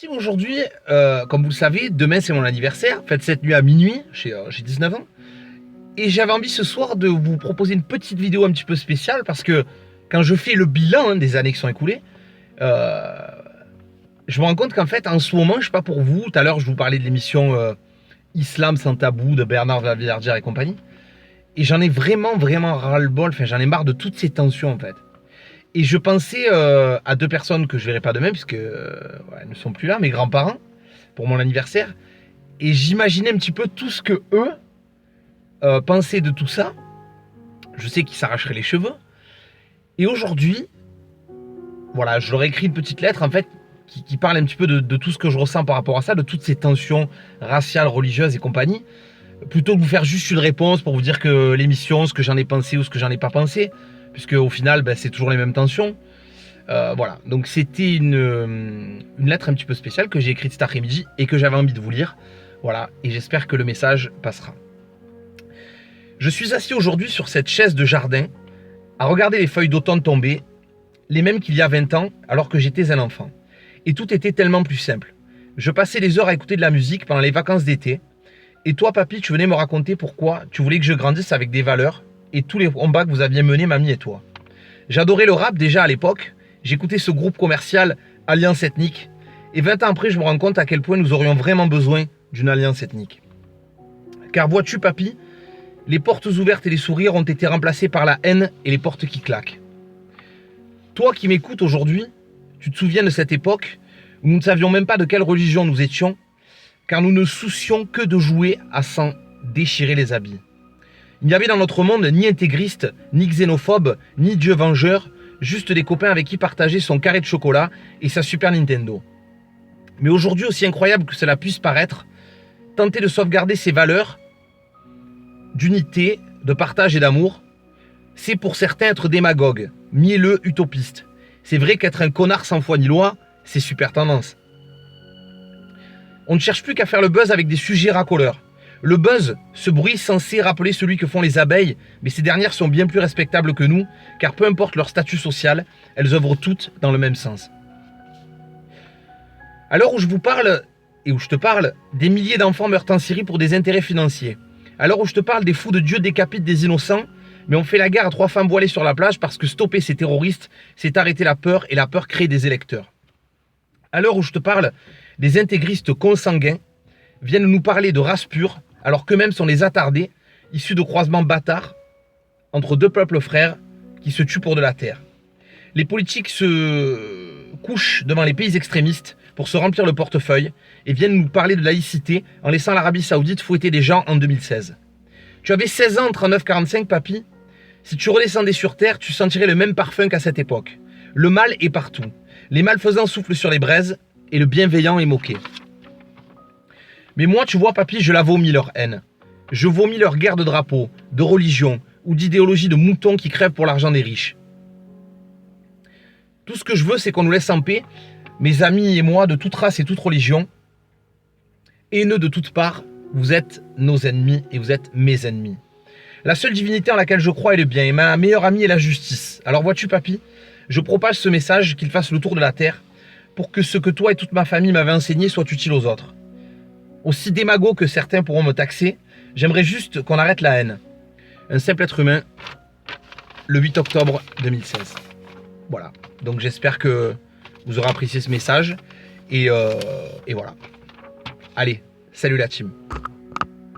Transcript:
Steve, aujourd'hui, comme vous le savez, demain c'est mon anniversaire, faites cette nuit à minuit, j'ai 19 ans. Et j'avais envie ce soir de vous proposer une petite vidéo un petit peu spéciale parce que quand je fais le bilan des années qui sont écoulées, euh, je me rends compte qu'en fait, en ce moment, je sais pas pour vous, tout à l'heure je vous parlais de l'émission Islam sans tabou de Bernard Lavillardière et compagnie. Et j'en ai vraiment ras-le-bol, enfin j'en ai marre de toutes ces tensions en fait. Et je pensais à deux personnes que je verrai pas demain puisque elles ne sont plus là, mes grands-parents, pour mon anniversaire. Et j'imaginais un petit peu tout ce que eux pensaient de tout ça. Je sais qu'ils s'arracheraient les cheveux. Et aujourd'hui, voilà, je leur ai écrit une petite lettre en fait qui parle un petit peu de tout ce que je ressens par rapport à ça, de toutes ces tensions raciales, religieuses et compagnie. Plutôt que de vous faire juste une réponse pour vous dire que l'émission, ce que j'en ai pensé ou ce que j'en ai pas pensé, puisque au final, c'est toujours les mêmes tensions. Voilà, donc c'était une lettre un petit peu spéciale que j'ai écrite cet après-midi et que j'avais envie de vous lire. Voilà, et j'espère que le message passera. Je suis assis aujourd'hui sur cette chaise de jardin, à regarder les feuilles d'automne tomber, les mêmes qu'il y a 20 ans, alors que j'étais un enfant. Et tout était tellement plus simple. Je passais des heures à écouter de la musique pendant les vacances d'été, et toi, papy, tu venais me raconter pourquoi tu voulais que je grandisse avec des valeurs et tous les combats que vous aviez menés, mamie et toi. J'adorais le rap déjà à l'époque. J'écoutais ce groupe commercial Alliance Ethnique. Et 20 ans après, je me rends compte à quel point nous aurions vraiment besoin d'une alliance ethnique. Car vois-tu, papy, les portes ouvertes et les sourires ont été remplacés par la haine et les portes qui claquent. Toi qui m'écoutes aujourd'hui, tu te souviens de cette époque où nous ne savions même pas de quelle religion nous étions, car nous ne soucions que de jouer à s'en déchirer les habits. Il n'y avait dans notre monde ni intégriste, ni xénophobe, ni dieu vengeur, juste des copains avec qui partager son carré de chocolat et sa Super Nintendo. Mais aujourd'hui, aussi incroyable que cela puisse paraître, tenter de sauvegarder ces valeurs d'unité, de partage et d'amour, c'est pour certains être démagogue, mielleux, utopiste. C'est vrai qu'être un connard sans foi ni loi, c'est super tendance. On ne cherche plus qu'à faire le buzz avec des sujets racoleurs. Le buzz, ce bruit censé rappeler celui que font les abeilles, mais ces dernières sont bien plus respectables que nous, car peu importe leur statut social, elles œuvrent toutes dans le même sens. À l'heure où je vous parle, et où je te parle, des milliers d'enfants meurent en Syrie pour des intérêts financiers. À l'heure où je te parle, des fous de Dieu décapitent des innocents, mais on fait la guerre à 3 femmes voilées sur la plage parce que stopper ces terroristes, c'est arrêter la peur, et la peur crée des électeurs. À l'heure où je te parle, des intégristes consanguins viennent nous parler de race pure, alors qu'eux-mêmes sont les attardés, issus de croisements bâtards entre deux peuples frères qui se tuent pour de la terre. Les politiques se couchent devant les pays extrémistes pour se remplir le portefeuille et viennent nous parler de laïcité en laissant l'Arabie Saoudite fouetter des gens en 2016. Tu avais 16 ans en 39-45, papy. Si tu redescendais sur terre, tu sentirais le même parfum qu'à cette époque. Le mal est partout. Les malfaisants soufflent sur les braises et le bienveillant est moqué. Mais moi, tu vois, papy, je la vomis leur haine. Je vomis leur guerre de drapeaux, de religion ou d'idéologie de moutons qui crèvent pour l'argent des riches. Tout ce que je veux, c'est qu'on nous laisse en paix, mes amis et moi, de toute race et toute religion. Haineux de toutes parts, vous êtes nos ennemis et vous êtes mes ennemis. La seule divinité en laquelle je crois est le bien et ma meilleure amie est la justice. Alors vois-tu, papy, je propage ce message qu'il fasse le tour de la terre pour que ce que toi et toute ma famille m'avaient enseigné soit utile aux autres. Aussi démago que certains pourront me taxer, j'aimerais juste qu'on arrête la haine. Un simple être humain, le 8 octobre 2016. Voilà, donc j'espère que vous aurez apprécié ce message et voilà. Allez, salut la team.